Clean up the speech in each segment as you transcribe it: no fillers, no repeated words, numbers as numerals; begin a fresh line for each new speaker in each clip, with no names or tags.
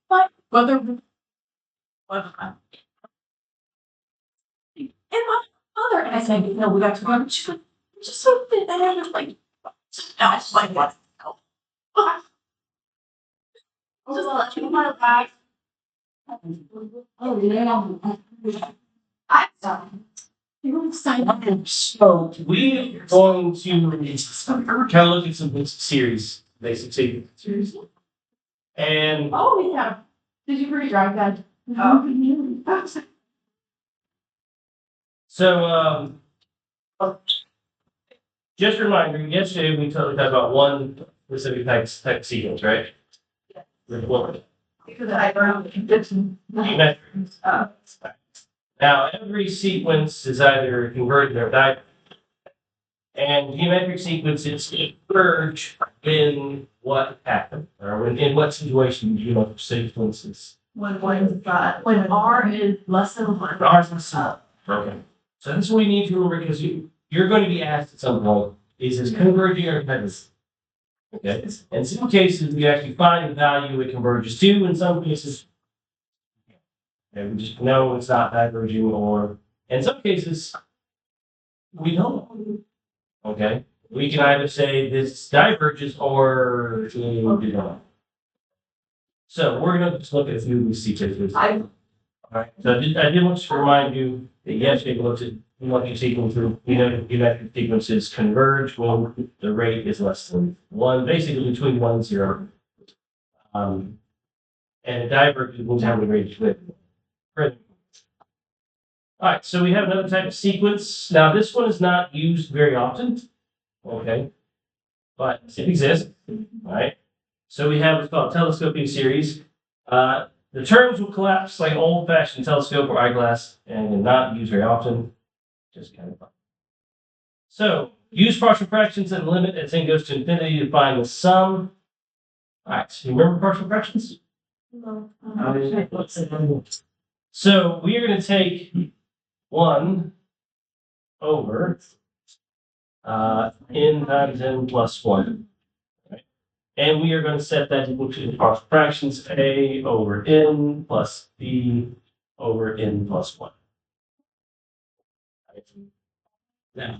But whether and my mother and I said, you know, we got to go. She's like, just so and I was like, no, it's like what? No. Just let you know that. Oh yeah. I you're excited.
So we are going to kind of look at some basic series, basic series. And
Oh yeah. Did you pretty drive that?
so just a reminder, yesterday we talked about one specific type sequence, right? Report.
Because I learned
Geometrics. Now every sequence is either converted or divergent. And geometric sequences converge in what happened, or in what situation geometric sequences.
when R is less than one.
Ours is solid. Okay. So this is what we need to remember because you're going to be asked at some point, is this converging or diverging? Okay. In some cases, we actually find the value it converges to. In some cases, we just know it's not diverging, or in some cases, we don't know. Okay. We can either say this diverges or we don't know. So we're going to just look at a few of these sequences. All right. So I did want to remind you that yesterday we looked at sequences. We know that geometric sequences converge when the rate is less than one, basically between 1 and 0. And it diverges when the rate is greater. All right, so we have another type of sequence. Now this one is not used very often. Okay. But it exists. All right. So we have what's called telescoping series. The terms will collapse like old-fashioned telescope or eyeglass and not used very often. Just kind of fun. So use partial fractions and limit as n goes to infinity to find the sum. All right, so you remember partial fractions?
No.
So we are going to take 1 over n times n plus 1. And we are going to set that equal to the partial fractions a over n plus b over n plus 1. Now,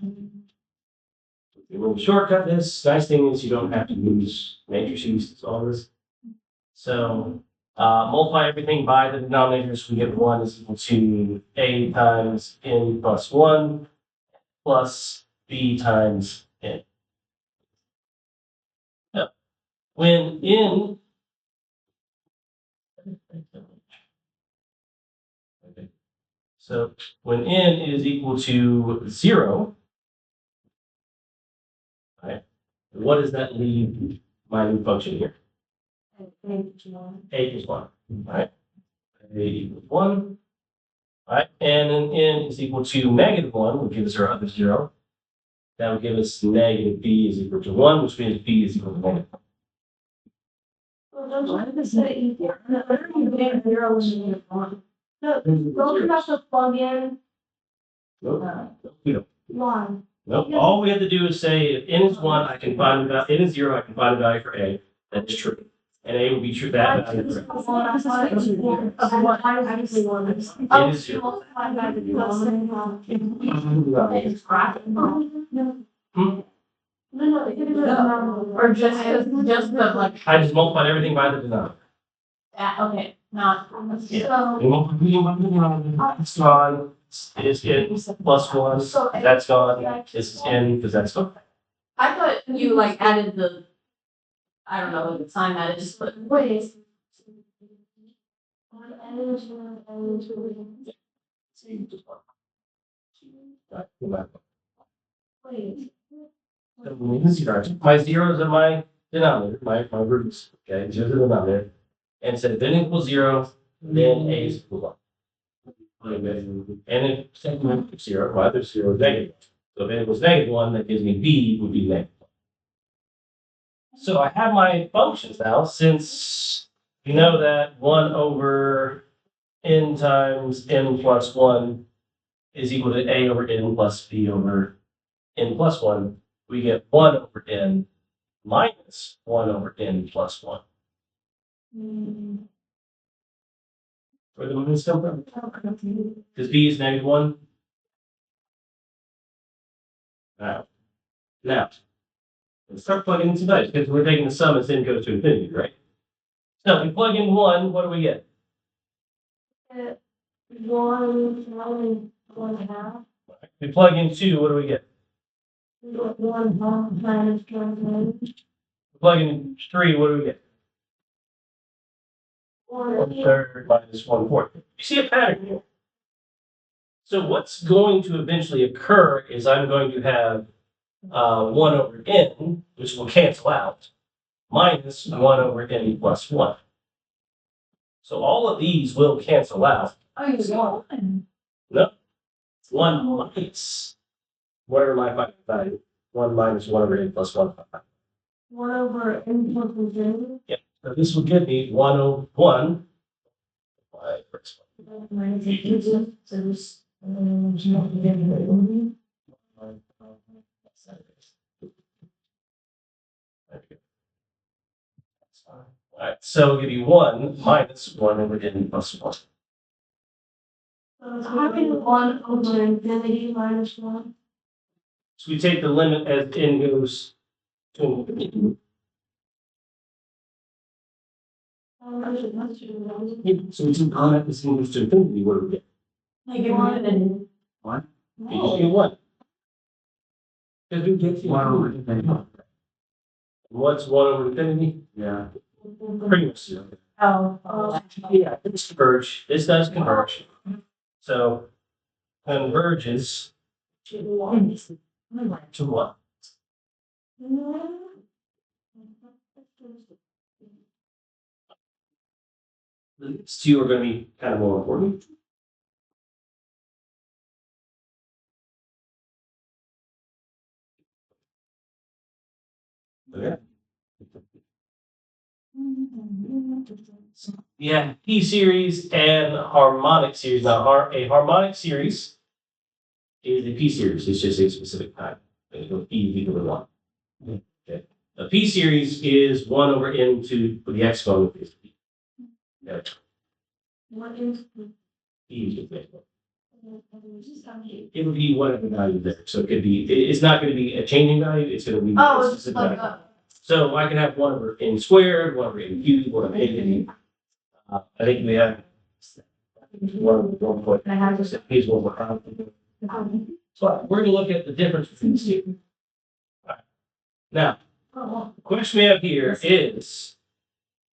we will shortcut this. Nice thing is you don't have to use matrices to solve this. So multiply everything by the denominators. We get 1 is equal to a times n plus 1 plus b times n. Now, when n So when n is equal to 0, right, what does that leave my new function here? A equals 1. Right? A equals 1. Right? And then n is equal to -1, which gives us our other 0. That would give us negative b is equal to 1, which means b is equal to -1.
Well, don't you have to say equal? You get 0 when you get 1. No, don't you have to plug in
Nope.
1?
Nope. All we have to do is say if n is 1, I can find the value. N is 0, I can find the value for a. That is true. And a will be true. That value is correct. N is 0.
Or just the like.
I just multiplied everything by the denominator.
Okay, not.
Yeah. It's gone. Is n plus 1. That's gone. This is n because that's gone.
I thought you like added the, I don't know, the time added, just put, wait.
My zeros are my denominator, my roots. Okay, zeros are the denominator. And so if n equals 0, then a is equal to 1. And if second 0, well, there's 0 is negative. So if n equals -1, that gives me b would be -1. So I have my functions now, since you know that 1 over n times n plus 1 is equal to a over n plus b over n plus 1, we get 1 over n minus 1 over n plus 1. Where the minus come from? Because b is -1. Now, let's start plugging in some values because we're taking the sum as n goes to infinity, right? So if we plug in 1, what do we get?
1.5.
If we plug in 2, what do we get?
1/2 minus 1.
Plug in 3, what do we get? 1/3 minus 1/4. You see a pattern here. So what's going to eventually occur is I'm going to have 1 over n, which will cancel out, minus 1 over n plus 1. So all of these will cancel out.
Oh, you got one.
No, 1 minus whatever my final value. 1 minus 1 over n plus 1.
1 over n plus infinity.
Yeah. So this will give me 1 over 1.
Minus infinity. So this. Infinity.
Alright, so it'll give you 1 minus 1 over n plus 1.
So it's having 1 over infinity minus 1.
So we take the limit as n goes to infinity. So we take the limit as n goes to infinity, what do we get?
Like 1.
What? You get 1. Because we get 1 over infinity. What's 1 over infinity? Yeah. Pretty much zero.
Oh.
Yeah, it's converge. This does converge. So converges
To 1.
to what? These two are going to be kind of more important. Okay. Yeah, P series and harmonic series. Now, a harmonic series is a P series. It's just a specific time. P is equal to 1. Okay. A P series is 1 over n to the exponent is P. Yeah.
What is
P is the exponent. It would be whatever value there. So it could be, it's not going to be a changing value. It's going to be a
it's
specific
like
value. So I can have 1 over n squared, 1 over n cubed, 1 over n. I think we have 1
I have
point. Here's what we're having. So we're going to look at the difference between these two. All right. Now, the question we have here is,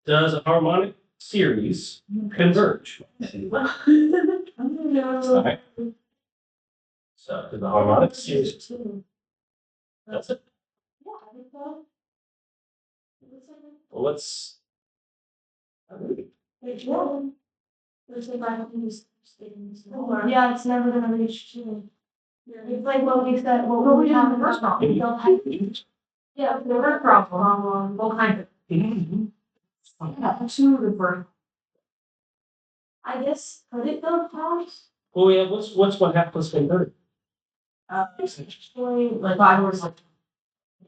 does a harmonic series converge? All right. So does the harmonic series? That's it. Well, let's.
Yeah, it's never gonna reach 2. It's like what we said, what we did in the first problem. Yeah, the first problem, what kind of. Yeah, 2 the first. I guess, could it go past?
Well, yeah. What's 1/2 plus 1/3?
Like 5 or something.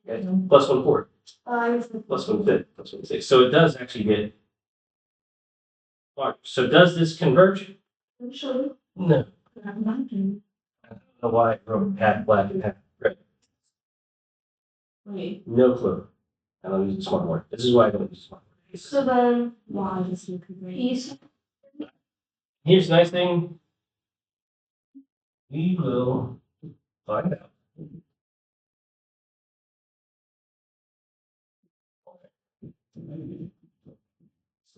Okay. Plus 1/4. Plus 1/5. Plus 1/6. So it does actually get. So does this converge?
Sure.
No. I don't know why I wrote half black and half red.
Wait.
No clue. I don't use a smart word. This is why I don't use a smart word.
So then, why does he converge?
Here's the nice thing. We will find out.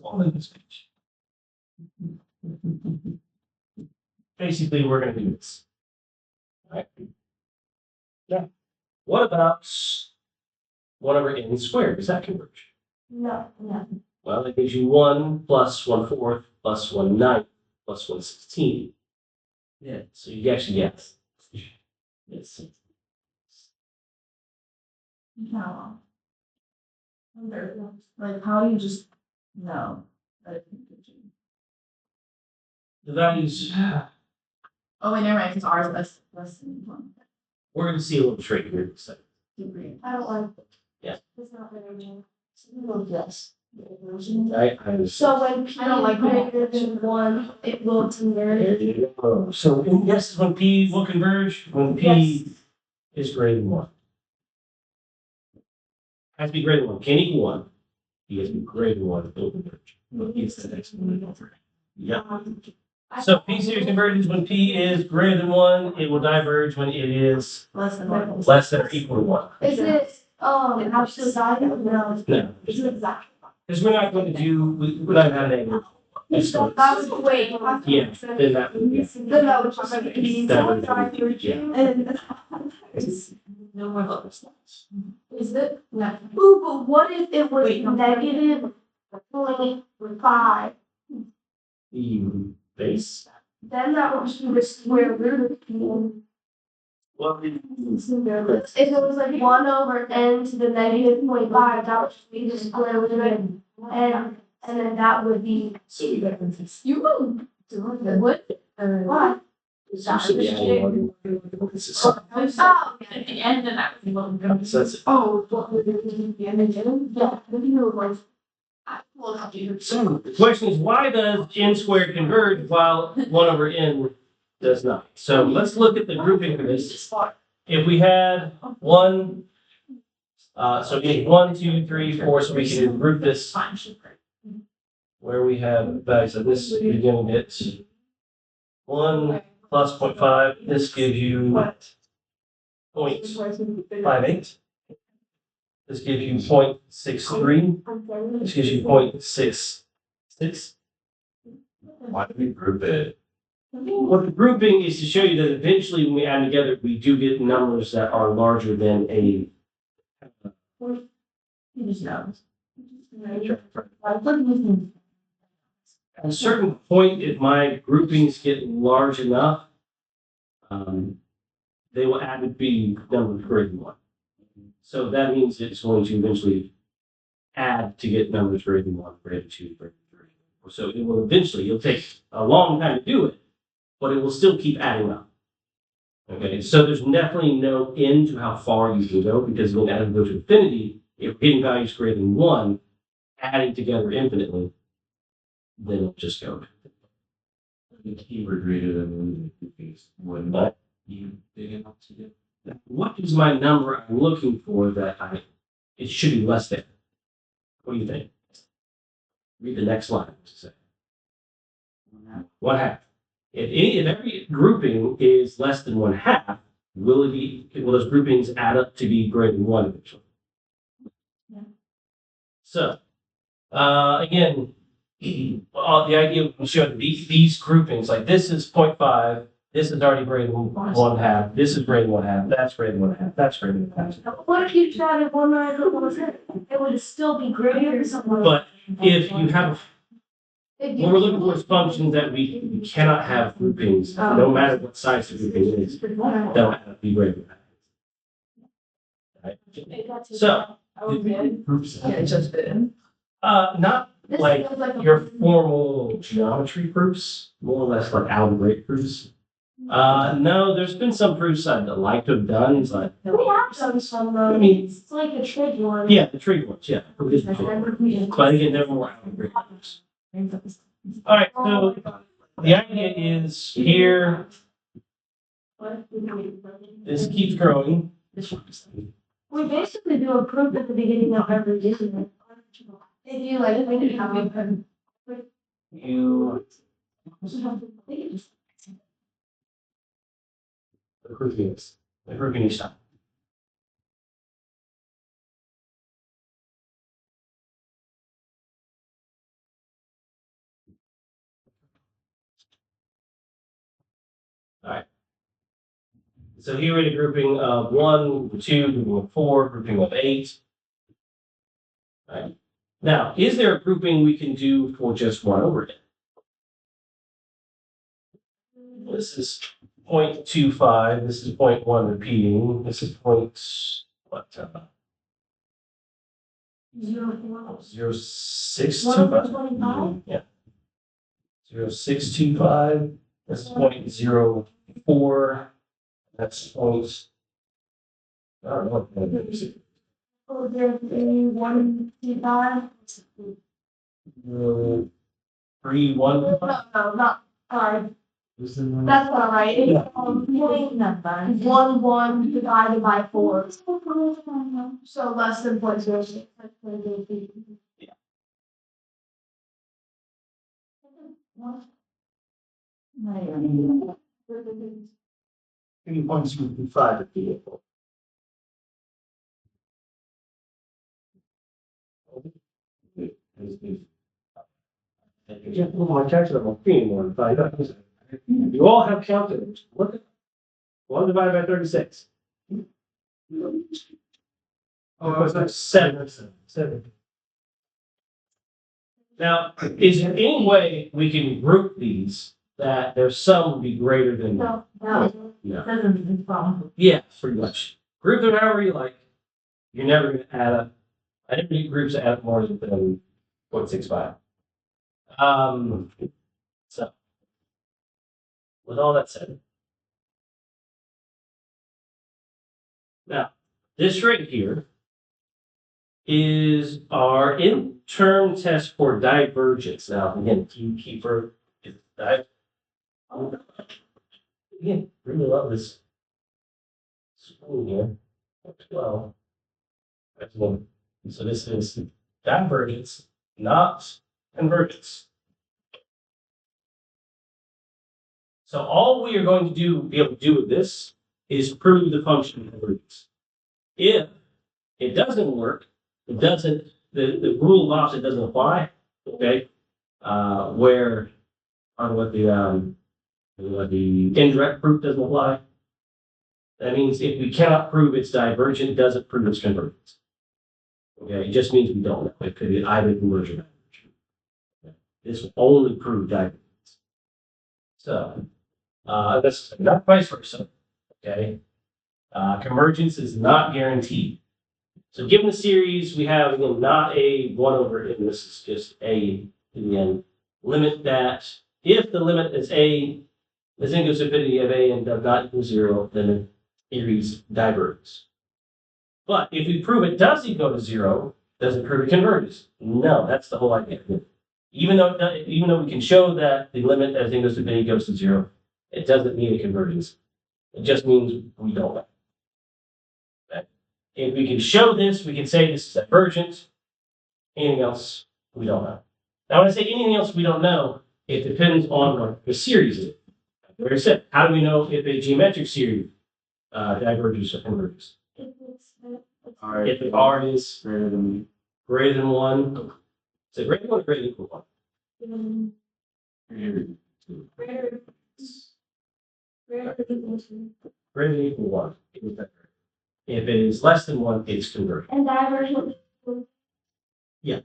All in this page. Basically, we're going to do this. Right? Yeah. What about 1 over n squared? Does that converge?
No.
Well, that gives you 1 plus 1/4 plus 1/9 plus 1/16. Yeah. So you actually get. Yes.
No. Like, how do you just, no.
The values.
Oh, wait, never mind, because ours is less than 1.
We're going to see a little trick here in a second.
I don't like it.
Yeah.
It's not very good. Yes. So when P is greater than one, it will converge.
So yes, when P will converge, when P is greater than one. Has to be greater than one, can't equal one. P has to be greater than one, it will converge. It's the next one over. Yeah. So P series converges when P is greater than one, it will diverge when it is
Less than one.
less than or equal to one.
Is it, absolute value? No.
No,
Is it exact?
because we're not going to do, we're not having a.
That would wait.
Yeah, then that would be.
Then that would just be.
That would be, yeah.
And
No more level slides.
is it? No. Ooh, but what if it was negative 0.5?
The base.
Then that would be the square root of P.
Well,
If it was like 1 over n to the negative 0.5, that would just be the square root of n, and then that would be.
so we got this.
You would do it. Would? Why?
So should we add one? This is
Oh, at the end, then that would be one.
so that's it.
Oh, what would it be at the end again? Yeah, what do you like? Well, how do you?
So the question is, why does n squared converge while 1 over n does not? So let's look at the grouping for this. If we had one, so we had 1, 2, 3, 4, so we can group this where we have values. So this you're going to get 1 plus 0.5. This gives you 0.58. This gives you 0.63. This gives you 0.66.
Why do we group it?
Well, the grouping is to show you that eventually when we add together, we do get numbers that are larger than a. At a certain point, if my groupings get large enough, they will add to be numbers greater than one. So that means it's going to eventually add to get numbers greater than one, greater than two, greater than three. So it will eventually, it'll take a long time to do it, but it will still keep adding up. Okay, so there's definitely no end to how far you can go, because when as we go to infinity, if we're getting values greater than one, adding together infinitely, then it'll just go.
The keyword greater than groupings would
But
you big enough to do?
what is my number I'm looking for that it should be less than? What do you think? Read the next line. What's it say? 1/2. If every grouping is less than 1/2, will those groupings add up to be greater than one eventually?
Yeah.
So, again, the idea we showed these groupings, like this is 0.5, this is already greater than 1/2, this is greater than 1/2, that's greater than 1/2, that's greater than 1/2.
What if you tried one line, it would still be greater or something?
But if you have what we're looking for is functions that we cannot have groupings, no matter what size the grouping is, that'll have to be greater than that. Right? So,
Groups.
not like your formal geometry proofs, more or less like algebraic proofs. No, there's been some proofs I'd like to have done. It's like,
We have done some though.
I mean-
It's like the trig one.
yeah, the trig ones, yeah. But again, they're more algebraic proofs. All right, so the idea is here, this keeps growing.
We basically do a proof at the beginning of every discipline. If you like, we can have a.
You, the grouping is done. All right. So here we're in a grouping of 1, 2, grouping of 4, grouping of 8. All right. Now, is there a grouping we can do for just 1 over n? This is 0.25. This is 0.1 repeating. This is what? 0.0625. Yeah. 0.625. This is 0.04. That's point. I don't know.
Oh, there's a 1, 2, 5.
3, 1.
No, not, sorry,
What's the number?
that's not right. It's,
Yeah.
point number, 1 divided by 4. So less than 0.06.
Yeah.
What?
3.25 at the airport. Yeah, well, my taxes are being more than 5. You all have calculators. Look at 1 divided by 36. Oh, that's 7. 7. Now, is there any way we can group these that their sum would be greater than?
No.
No.
Doesn't mean problem.
Yeah, pretty much. Group them however you like. You're never going to add up. I never need groups that add up more than 0.65. So, with all that said, now this right here is our interim test for divergence. Now, again, keeper is again, really love this spoon here. 12. Excellent. So this is divergence, not convergence. So all we are going to be able to do with this is prove the function of convergence. If it doesn't work, the rule of opposite doesn't apply, okay? Where on what the indirect proof doesn't apply. That means if we cannot prove it's divergent, it doesn't prove it's convergence. Okay, it just means we don't know. It could be either convergent or divergent. Okay. This will only prove divergence. So that's not vice versa. Okay. Convergence is not guaranteed. So given the series, we have again not a 1 over n. This is just a in the end. Limit that if the limit is a is n goes to infinity of a and does not equal 0, then the series diverges. But if we prove it does equal to 0, does it prove it converges? No, that's the whole idea. Even though we can show that the limit as n goes to infinity goes to 0, it doesn't mean it converges. It just means we don't know. Okay? If we can show this, we can say this is divergent. Anything else, we don't know. Now, when I say anything else we don't know, it depends on what the series is. Like I said, how do we know if a geometric series diverges or converges? If the R is greater than 1, is it greater than 1 or greater than equal to 1? Greater than equal to 1. If it is less than 1, it's convergent.
And divergent.
Yeah.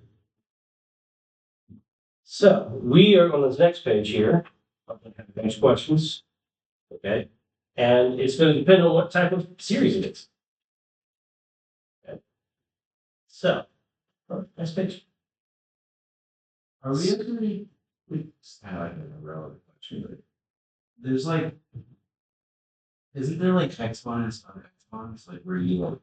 So we are on this next page here. I'm going to have a bunch of questions. Okay. And it's going to depend on what type of series it is. Okay. So, next page.
Are we actually? It's kind of like an irrelevant question, but there's like, isn't there like exponents of exponents, like where you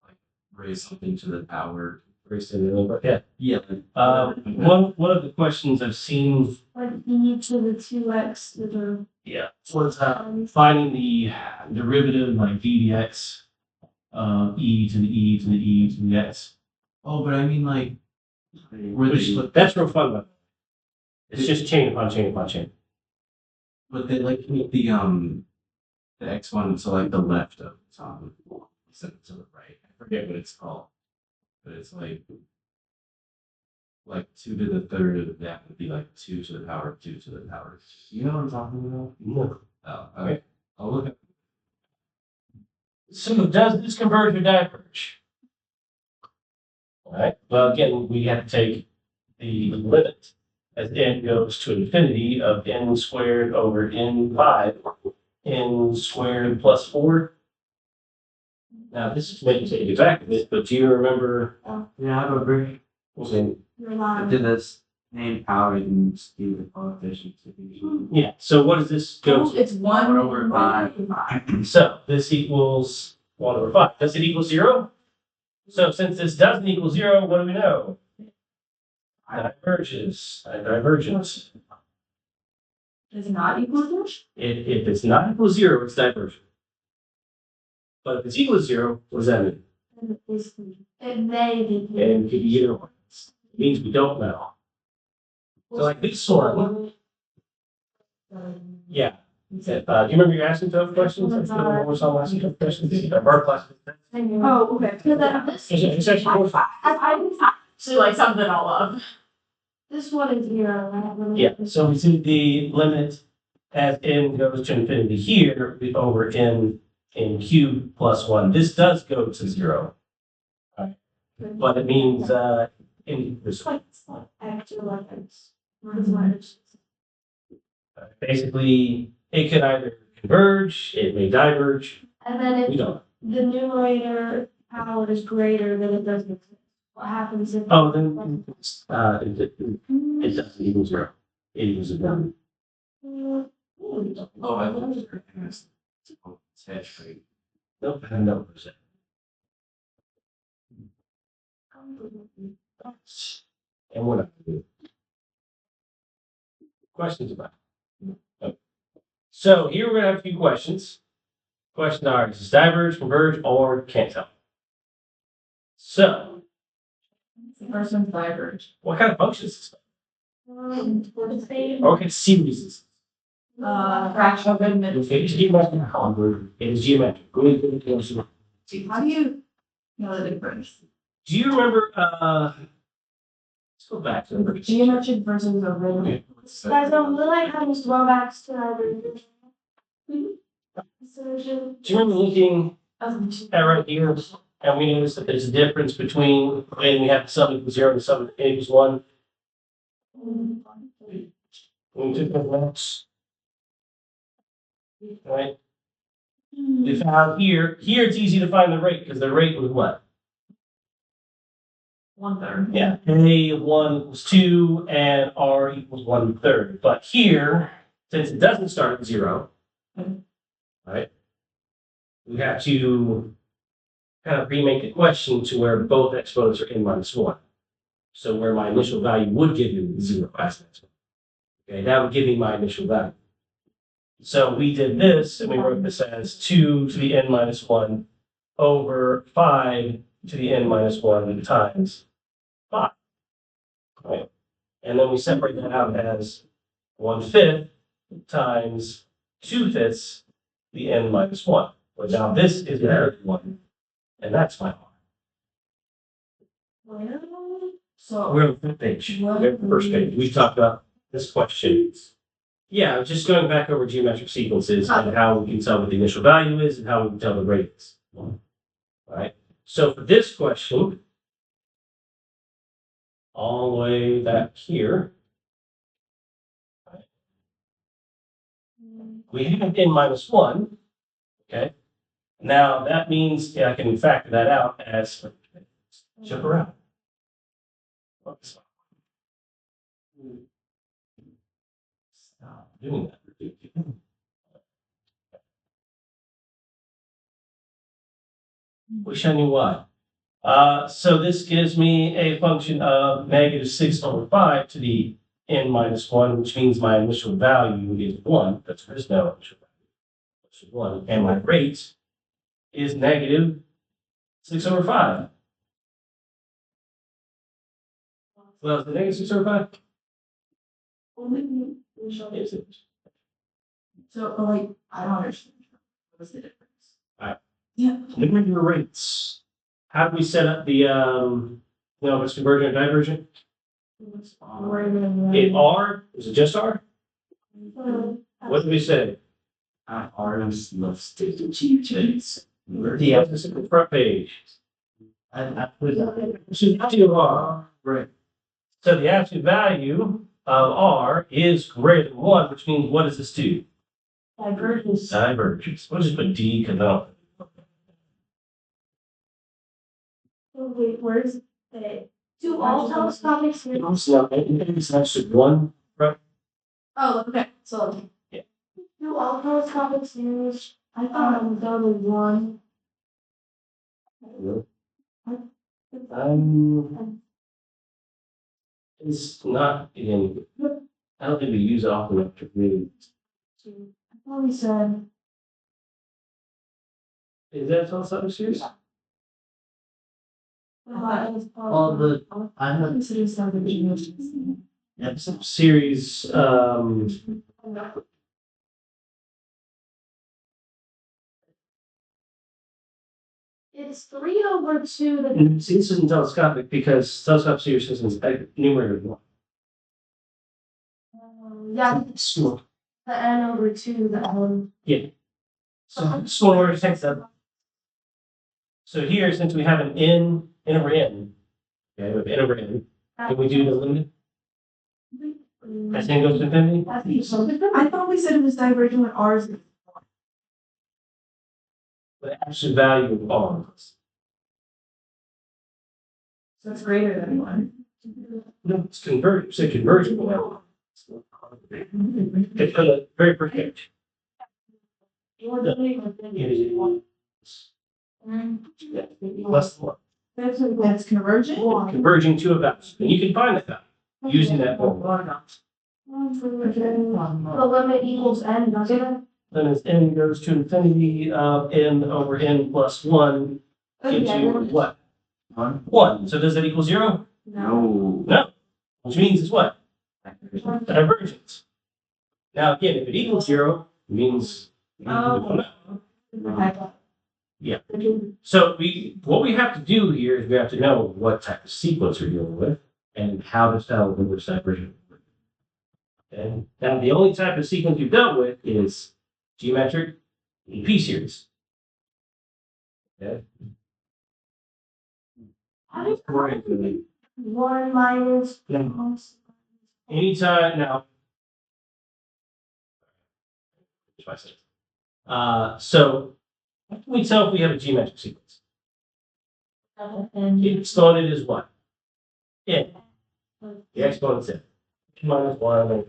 like raise something to the power?
Raise to the number. Yeah.
Yeah.
One of the questions I've seen.
Like e to the 2x to the.
Yeah. Was finding the derivative like d dx, e to the e to the e to the x.
Oh, but I mean like,
That's real fun, but it's just chain upon chain upon chain.
but they like put the exponent to like the left of the top instead of to the right. I forget what it's called, but it's like 2 to the third of that would be like 2 to the power of 2 to the power. You know what I'm talking about?
No.
Oh, okay. I'll look at.
So does this converge or diverge? All right. Well, again, we have to take the limit as n goes to infinity of n squared over n5, n squared plus 4. Now, this is maybe take you back a bit, but do you remember?
Yeah, I have a very.
Okay.
I did this name power and do the coefficients.
Yeah. So what does this go to?
It's 1
over 5.
So this equals 1 over 5. Does it equal 0? So since this doesn't equal 0, what do we know? Divergence.
Is it not equal to?
If it's not equal to zero, it's divergent. But if it's equal to zero, what does that mean?
It may be.
And it could be either one. It means we don't know. So like this one, yeah. Do you remember you asking tough questions? Let's go over some asking tough questions. Our class.
Oh, okay. So then this.
It's actually
So like something I'll love. This one is zero, right?
yeah. So we see the limit as n goes to infinity here over n in cube plus one. This does go to zero. Right. But it means in this basically it could either converge, it may diverge.
And then
We
if
don't.
the numerator power is greater than it doesn't exist, what happens if?
Oh, then it doesn't equal zero. It equals a one.
Oh, I love it. It's hash rate.
Nope, no percent. And what? Questions about it? Okay. So here we're gonna have a few questions. Questions are: does this diverge, converge, or can't tell? So,
The first one's diverge.
what kind of function is this? Or what kind of series is this?
Fraction of
It is geometric. It is geometric.
How do you know the difference?
Do you remember? Let's go back to the
Geometric versus a rhythm. Guys, we like having throwbacks to our rhythm.
Do you remember looking at right here, and we noticed that there's a difference between when we have sum equals zero and sum equals one? When we took those notes, right? We found here it's easy to find the rate because the rate was what?
1/3.
Yeah, A of 1 equals 2 and R equals 1/3. But here, since it doesn't start at 0, right, we have to kind of remake the question to where both exponents are n minus 1. So where my initial value would give you 0 as an exponent. Okay, that would give me my initial value. So we did this, and we wrote this as 2 to the n minus 1 over 5 to the n minus 1 times 5. Right? And then we separate that out as 1/5 times 2/5 the n minus 1. But now this is an 1, and that's my R.
So
We're on the fifth page. We're on the first page. We talked about this question. Yeah, just going back over geometric sequences and how we can tell what the initial value is and how we can tell the rate is. All right. So for this question, all the way back here, we have n minus 1. Okay. Now that means I can factor that out as jump around. Stop doing that. Wish I knew why. So this gives me a function of -6/5 to the n minus 1, which means my initial value is 1. That's there's no initial value. Which is 1. And my rate is -6/5. Well, is it -6/5? Is it?
So, like, I don't understand. What's the difference?
Yeah. Look at your rates. How do we set up the no, it's convergent or divergent? In R? Is it just R? What did we say?
R is the state of changes.
Yeah, this is the front page. This is value of R.
Right.
So the absolute value of R is greater than 1, which means what does this do?
Divergence.
Divergence. We'll just put D because I don't.
Wait, where's the? Do all telescopic series?
So it's actually 1.
Oh, okay, so.
Yeah.
Do all telescopic series? I thought it was only one.
Um, It's not, again, I don't think we use it often enough to really.
I thought we said.
Is that all something serious?
Well, I have
Consider something.
Series,
It's 3/2 the.
see, this isn't telescopic because telescopic series systems numerator one.
Yeah,
Small.
the n/2, the n.
So smaller takes that. So here, since we have an n over n, okay, we have n over n, can we do the limit? As n goes to infinity?
I think so. I thought we said it was divergent when r is.
The absolute value of r.
So it's greater than 1.
No, it's convergent, it's a convergible. It's very perfect. It is one. Less than one.
That's convergent?
Converging to a value. And you can find that value using that formula.
The limit equals n, doesn't it?
Then as n goes to infinity, n over n plus one gives you what? One. So does that equal 0?
no.
No. Which means it's what? Divergence. Now again, if it equals 0, it means we don't know. Yeah. So what we have to do here is we have to know what type of sequence we're dealing with and how to tell whether it's divergent. Okay. Now the only type of sequence you've dealt with is geometric and p-series. Okay.
How does 1 minus.
Anytime now. So how can we tell if we have a geometric sequence? The exponent is what? N. The exponent's n. Minus 1.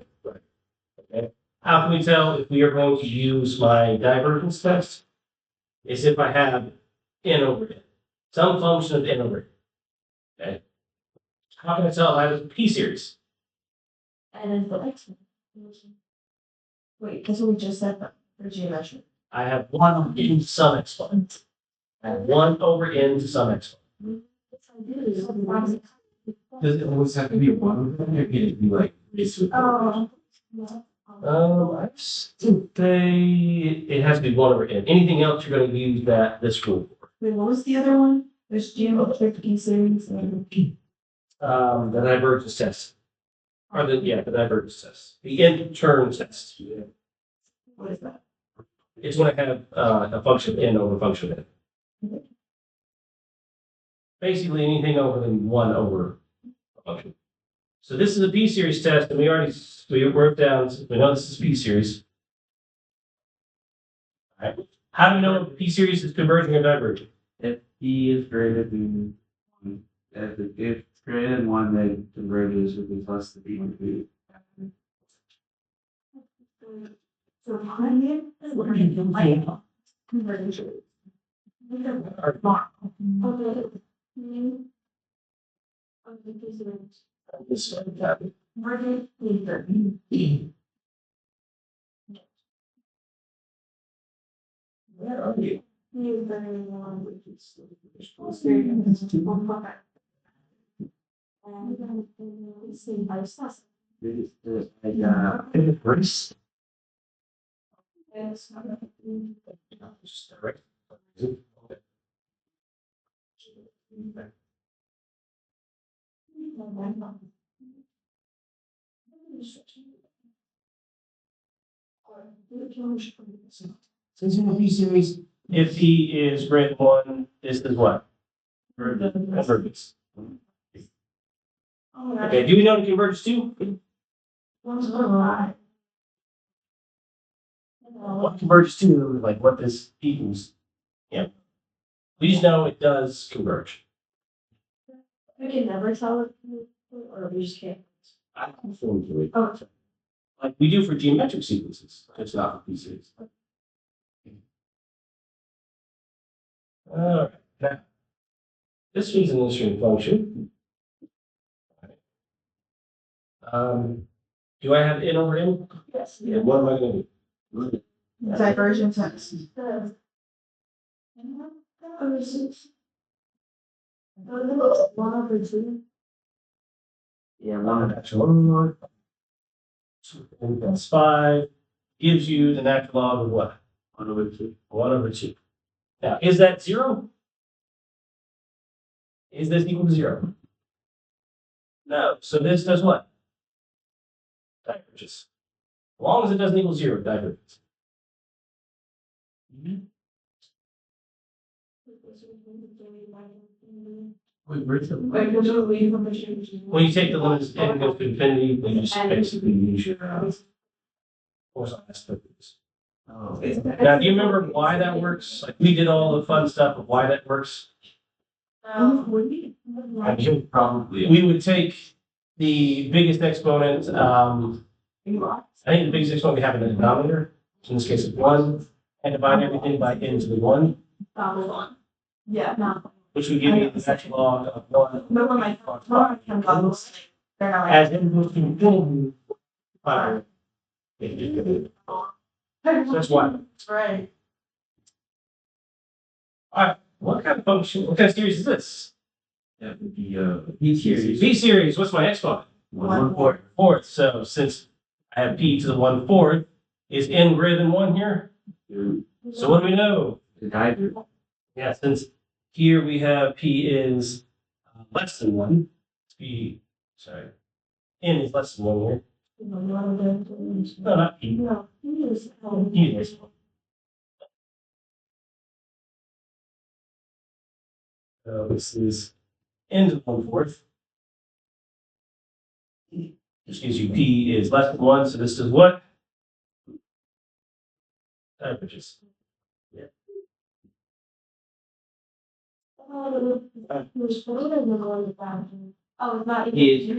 Okay. How can we tell if we are going to use my divergence test? Is if I have n over n. Some function of n over n. Okay. How can I tell if I have a p-series?
And then the exponent. Wait, that's what we just said for geometry.
I have 1 in some exponent. I have 1 over n to some exponent.
Does it always have to be one of them? Or can it be like?
I think it has to be 1 over n. Anything else you're going to use this rule for.
Wait, what was the other one? There's geometric p-series and.
The divergence test. Or the divergence test. The n-term test.
What is that?
It's going to have a function n over function n. Basically anything over than 1 over a function. So this is a p-series test, and we worked down, we know this is p-series. All right. How do we know if p-series is converging or diverging?
If p is greater than 1, if it's greater than 1, then converges would be plus the p would be.
So convergent.
Where are you? Brace. Just direct. Since in the p-series, if p is greater than 1, this is what? Convergence. Okay, do we know the convergence too? What converges to, like what this equals? Yeah. We just know it does converge.
We can never tell it, or we just can't.
I don't feel really.
Oh.
Like we do for geometric sequences. It's not for p-series. All right. Now, this is an illustrative function. Do I have in over in?
Yes.
Yeah, what am I gonna do?
Divergence.
One over two.
Yeah,
One natural. And that's 5, gives you the natural log of what?
1/2.
1/2. Now, is that 0? Is this equal to 0? No. So this does what? Diverges. As long as it doesn't equal 0, it diverges.
Wait, where's the?
Wait, would you leave from the shoes?
When you take the limit of n goes to infinity, then you just basically use your force on aspects.
Oh.
Now, do you remember why that works? Like we did all the fun stuff of why that works.
Probably.
We would take the biggest exponent. I think the biggest exponent we have in the denominator. In this case, it's 1, and divide everything by n to the 1,
Yeah, no.
which would give you the natural log of 1.
Remember my phone came goggles? They're not
As n goes to infinity, 5. So that's why.
right.
What kind of function? What kind of series is this?
That would be B series.
B series. What's my exponent?
1/4.
Fourth. So since I have p to the 1/4, is n greater than 1 here? So what do we know?
The divergence.
Yeah, since here we have p is less than 1. P, sorry, n is less than 1 here. No, not p.
No,
P is. So this is n to the 1/4. Which gives you p is less than 1. So this is what? Averages.
Oh, it's not.
Is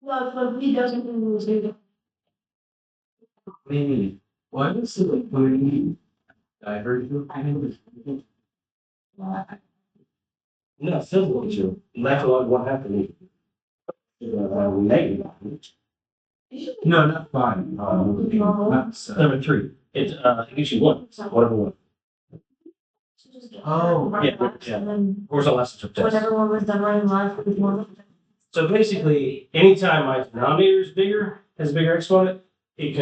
No, but he doesn't lose it.
maybe. Why does it like when divergence?
No, simple issue. Natural log 1 happened. Negative.
No, not 5. Not 7.
Number 3. It gives you 1. Whatever 1.
Oh,
yeah.
And then
Where's the last
when
test?
everyone was done running live, it was more.
So basically, anytime my denominator is bigger, has a bigger exponent, we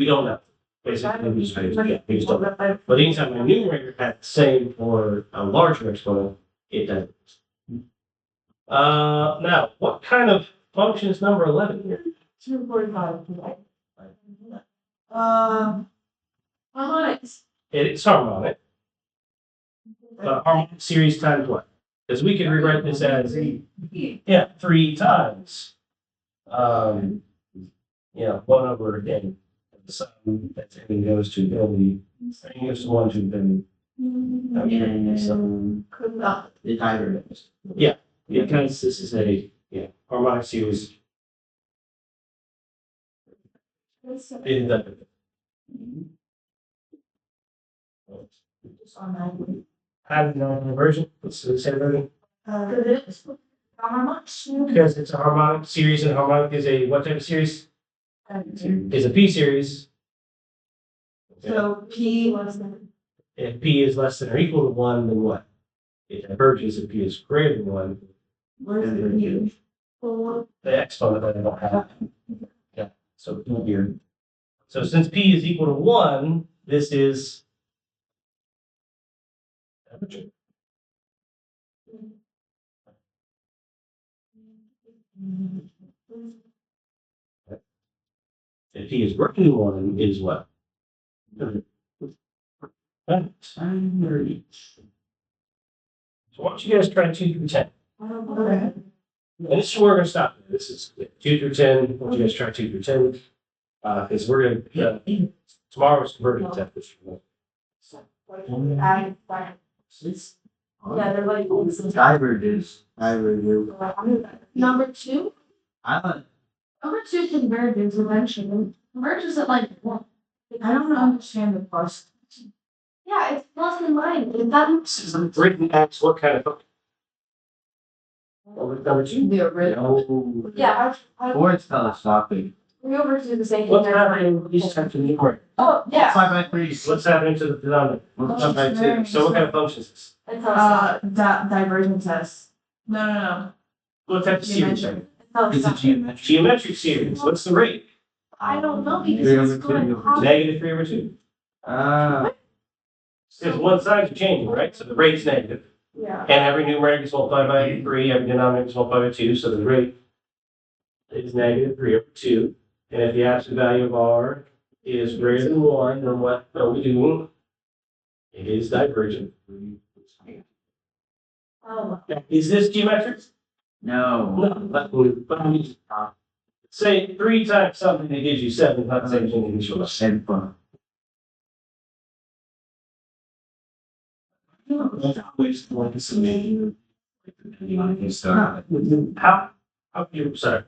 don't know. Basically, we just don't know. But anytime my numerator has the same or a larger exponent, it doesn't. Now, what kind of function is number 11 here?
245. Harmonics.
It's harmonic. But harmonic series times what? Because we can rewrite this as 3 times. 1 over n. The sum that's n goes to infinity. N goes to 1 to infinity.
The divergence.
Because this is a harmonic series. In the how do you know the version? It's the same version. Because it's a harmonic series, and harmonic is a what type of series? Is a p series.
So P.
If p is less than or equal to 1, then what? It diverges. If p is greater than 1,
Where's the U?
the exponent that I don't have. Yeah. So p here. So since p is equal to 1, this is temperature. If p is greater than 1, it is what? Right. So why don't you guys try 2 through 10?
Okay.
And this is where we're going to stop. This is 2 through 10. Why don't you guys try 2 through 10? Because we're going to, tomorrow's conversion test.
Yeah, they're like.
Divergence.
Number 2?
I like.
Number 2 converges eventually. Converges at like 1. I don't understand the plus. Yeah, it's plus and minus. Is that?
Written X, what kind of function? Over number two.
The original.
No.
Yeah,
Or it's telescopic.
we over to the same.
What's happening with these types of numeric?
Oh, yeah.
5 by 3.
What's happening to the denominator?
What's 5 by 2?
So what kind of function is this?
It's also.
Divergent test. No.
What type of series?
Geometric.
It's a geometric.
Geometric series. What's the rate?
I don't know
Three
because
over
it's
two,
going.
over two.
Negative 3 over 2. Because one side's changing, right? So the rate's negative.
Yeah.
And every numerator is multiplied by 3, every denominator is multiplied by 2, so the rate is negative 3 over 2. And if the absolute value of r is greater than 1, then what are we doing? It is divergent.
Oh.
Is this geometric?
No.
No, but I mean, say 3 times something that gives you 7, not saying anything that gives you 11.
And fun. Which one is the main? Depending on if you start.
How you, sorry.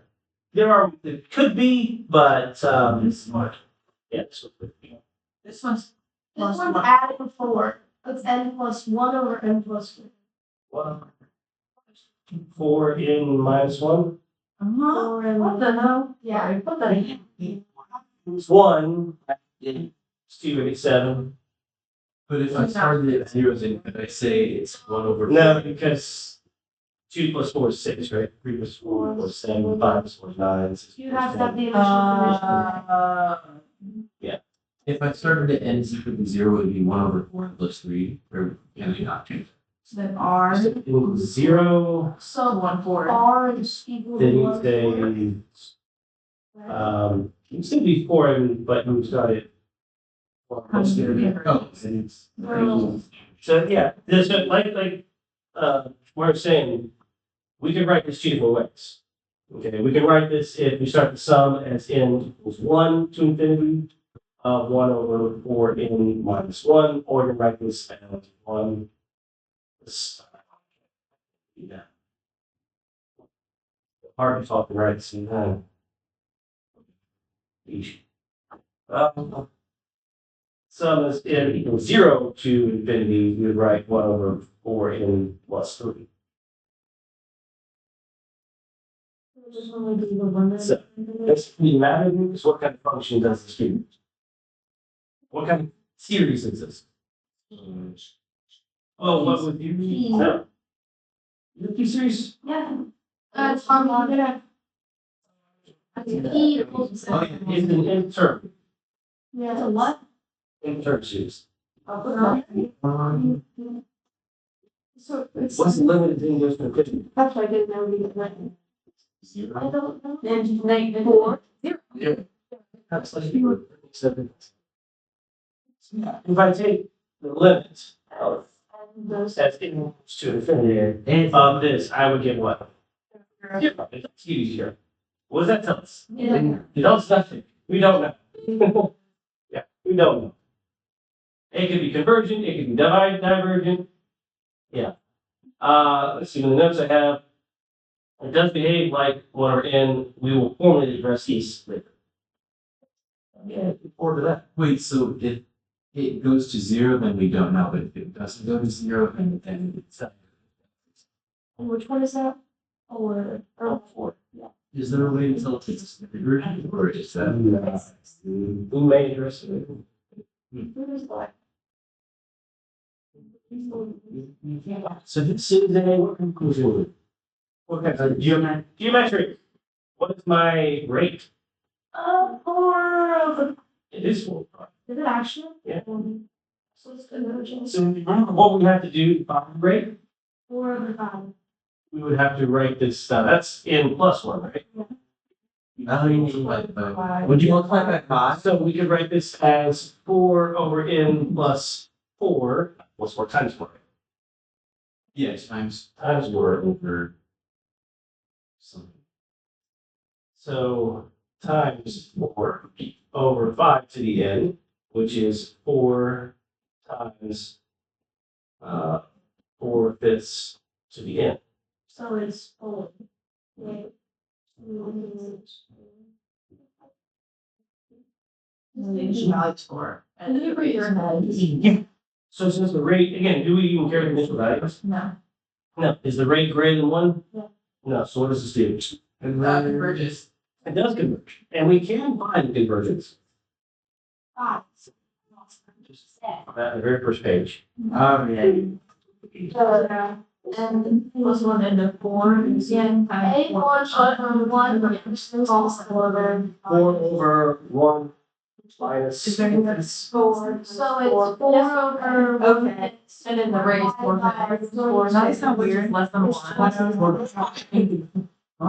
There are, it could be, but, yeah, this one could be.
This one's
This
plus
one's
one.
adding 4. It's n plus 1 over n plus 4.
1, 4 in minus 1.
Or in. What the hell? Yeah, what the.
It's 1, it's 2, I get 7.
But if I started at zeros, and if I say it's 1 over.
No, because 2 plus 4 is 6, right? 3 plus 4 is 7, 5 plus 4 is 9. 6
You
plus
have to
10.
have the initial condition.
If I started at n is equal to 0, it would be 1 over 4 plus 3, or can I not change?
So then R.
So 0,
So
1/4.
R is equal to
then you
1.
say, you still be 4, but you start it.
Oh, and it's.
So, yeah, there's we're saying, we can write this two different ways. Okay, we can write this if we start the sum as n equals 1 to infinity of 1 over 4 n minus 1, or you can write this as 1. Yeah. Hard to talk and write at the same time. Sum is n equals 0 to infinity, you would write 1 over 4 n plus 3.
Just only do the limit.
So, Does it matter because what kind of function does this do? What kind of series is this? Oh, what would you mean? No. The P series?
Yeah. It's on. E equals.
Oh, yeah.
It's an interim,
Yeah, it's a what?
interim series.
So it's.
What's the limit in English to infinity?
That's why I didn't know we had. I
0.
don't know.
Then negative 4.
Yeah. That's like 7. If I take the limit of
And those.
as equals to infinity
And
of this, I would get what? It's easier. What does that tell us?
Yeah.
It tells us nothing. We don't know. Yeah, we don't know. It could be convergent, it could be divergent. Yeah. Let's see, in the notes I have, it does behave like one over n. We will formally address these later. Yeah, look forward to that.
wait, so if it goes to 0, then we don't know, but if it doesn't go to 0, then it's.
And which one is that? Or.
4.
Is there a way to tell if it's divergent, or is that?
We may address it.
What is that?
So this is a conclusion. Okay, geometric. What is my rate?
Or.
It is 4.
Is it actually?
Yeah.
So it's convergence.
So remember what we have to do to find the rate?
4 over 5.
We would have to write this, that's n plus 1, right?
How do you multiply it by? Would you multiply by 5?
So we could write this as 4 over n plus 4, plus 4 times 4.
Yes, times
Times 4.
over something.
So times 4 over 5 to the n, which is 4 times 4/5 to the n.
So it's 4. Wait.
Value 4.
And you read your head.
So since the rate, again, do we even care the initial values?
No.
No. Is the rate greater than 1?
Yeah.
No, so what does this do?
Converges.
It does converge, and we can find convergence.
Ah.
At the very first page.
Oh, yeah.
And plus one and a four.
Yeah, A one over one is also over.
4/1 minus.
Is there any that's four?
So it's 4/1.
Okay. And then the raised four. Four. Now it's not weird. Less than one. Okay. I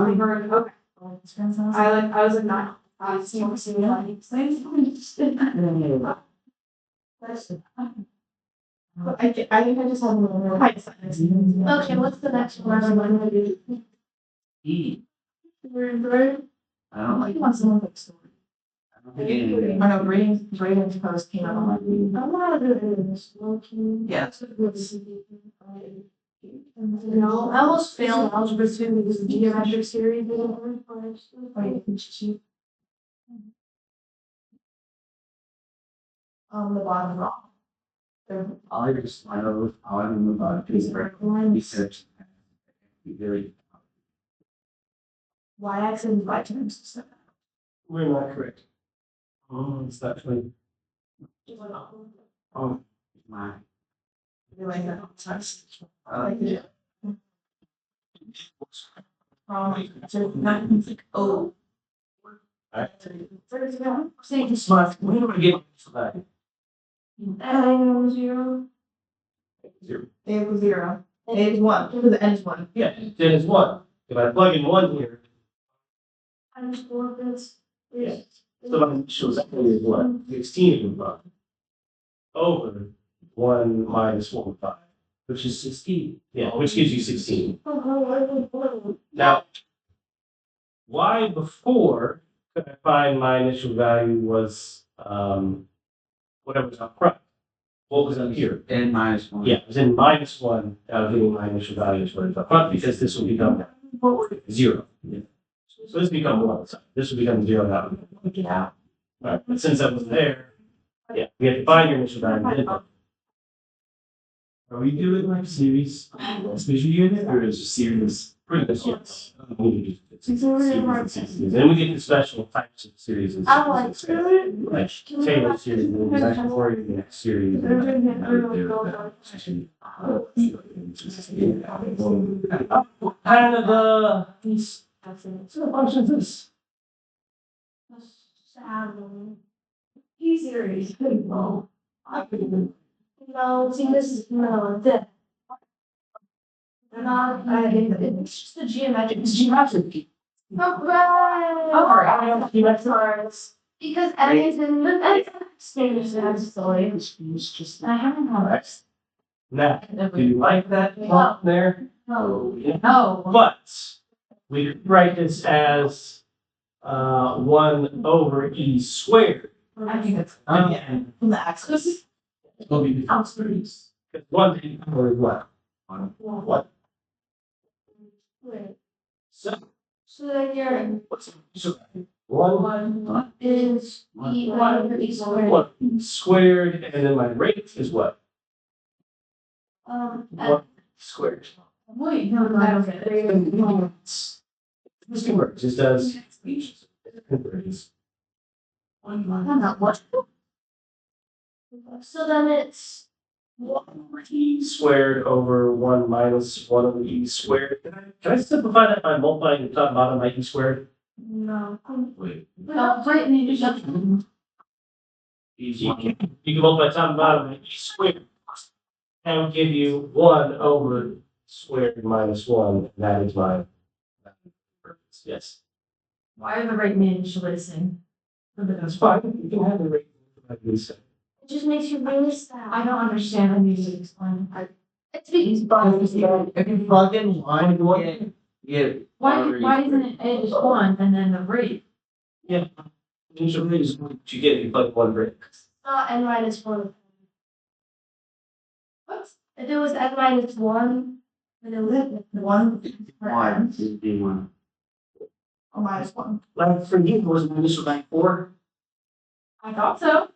was like nine. I was I think I just have one.
Okay, what's the next one I'm gonna do?
E.
Remember?
I don't like.
want someone like story.
I don't think any.
I know ratings post came out on like.
I'm not good at this. Okay.
Yeah, it's
No, I almost failed algebra 2 because the geometric series didn't work first.
the bottom wrong.
I'll either just slide over, I'll either move on to research. Be very.
Y-axis and y terms.
We're not correct. Oh, it's actually.
Oh, my.
You like that? I like it. So now it's like, oh.
Smart. When do I get for that?
And 0.
0.
A equals 0. A is 1. Because the n is 1.
Yeah, then it's 1. If I plug in 1 here,
Times 4 is.
Yeah. so my initial value is what? 16 over 1 minus 1/5, which is 16. Yeah, which gives you 16. Now, why before could I find my initial value was whatever's up front? What was up here?
N minus one.
Yeah, it was in -1. I was getting my initial value is whatever's up front because this will become 0. Yeah. So this become 1. So this will become 0 now.
Get out.
All right, but since that was there, yeah, we have to find your initial value.
Are we doing like series, special unit, or is it series?
Pretty much, yes. Then we get the special types of series. And
I like
like Taylor series, and series. Kind of these sort of functions is
Easier. No, see, this is no, this. Not, it's just the geometric.
it's geometric.
Oh, right.
I don't geometric.
Because everything, stages absolutely. I haven't had it.
Now, do you like that font there?
No.
Yeah.
No.
But we could write this as 1 over e squared.
I think it's
Yeah.
from the axis.
It's gonna be.
Because 1 e over what? What?
Wait,
So
so then your
what's so 1
is e one over e squared.
what squared, and then my rate is what? 1 squared.
Wait, no, I don't get it.
This converges. This does converges.
What?
So then it's
1 over e squared over 1 minus 1 over e squared. Can I simplify that by multiplying the top and bottom by e squared?
no.
Wait.
Wait, you just
You can multiply top and bottom by e squared. That would give you 1 over squared minus 1. And that is my yes.
Why are the rate initially the same?
That's fine. You can have the rate like this.
it just makes you really sad.
I don't understand. I need to explain.
It's because
If you plug in one, you get.
Why isn't it A is 1 and then the rate?
Initial rate is what you get if you plug 1 rate.
not n minus 1. What? If it was n minus 1, then it was
1
One, is B one.
or minus 1.
Like for you, was my initial value 4?
I thought so.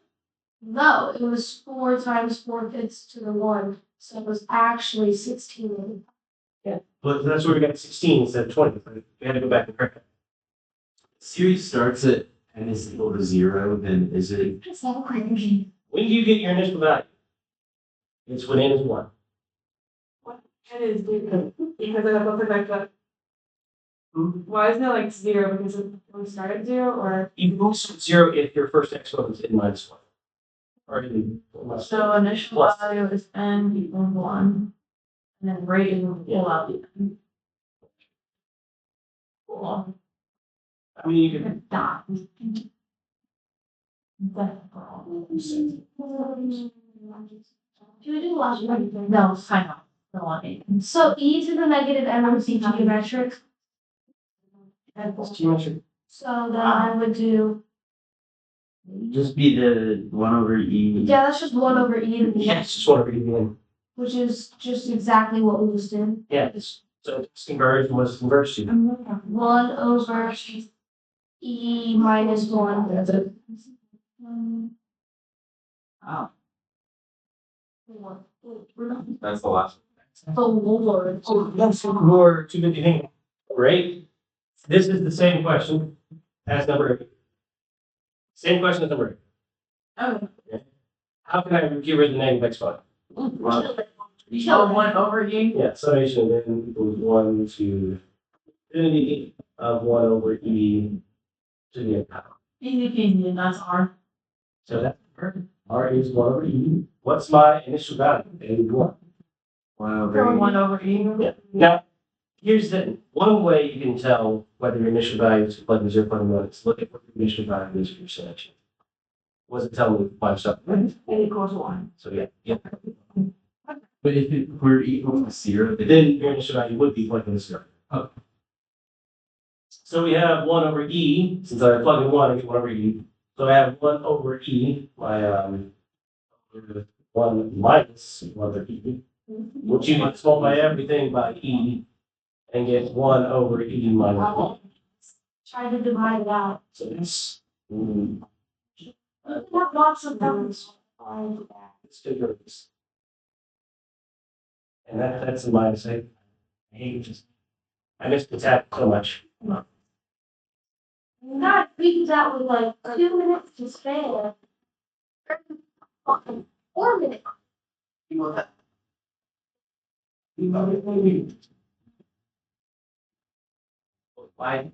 no, it was 4 times 4 fifths to the 1. So it was actually 16.
But that's where we got 16 instead of 20. We had to go back and correct it.
Series starts at n is equal to 0, then is it?
When do you get your initial value? It's when n is 1.
It is different because I don't think like that. Why isn't it like zero? Because we start at zero or?
You boost from 0 if your first exponent is n minus 1. Or n minus
So initial
Plus.
value is n equals 1. And then rate is pull out the n. Cool.
I mean, you can.
Dot. That's all.
Should we do the last one?
No, I know. The one eight.
So e to the negative n would be geometric.
It's geometric.
So then I would do,
Just be the 1 over e.
yeah, that's just one over e,
Yeah, it's just whatever you mean.
which is just exactly what we just did.
Yeah, so it's converged and what's converged to.
1 over e minus 1.
That's it.
Oh.
That's the last.
The Lord.
So that's more 250. Great. This is the same question as number 8. Same question as number 8.
Oh.
How can I get rid of the negative exponent?
So 1 over e.
Yeah, summation of n equals 1 to infinity of 1 over e to the n power.
Easy peasy, and that's r.
So that's perfect. R is 1 over e. What's my initial value? N is 1.
1 over e.
1 over e.
Yeah. Now, here's the one way you can tell whether your initial value is plugged in 0.1 is look at what the initial value is for your selection. What does it tell me by stuff?
N equals 1.
So yeah.
But if it were equal to 0,
Then your initial value would be plugged in 0.
Okay.
So we have 1 over e. Since I plug in 1, I get 1 over e. So I have 1 over e, my 1 minus 1 over e, which you can multiply everything by e and get 1 over e minus 1.
Try to divide it out.
So it's,
That lots of numbers.
let's figure this. And that's the minus 8. I hate this. I miss the tap so much.
God, we do that with like 2 minutes to spare. Fucking 4 minutes.
Why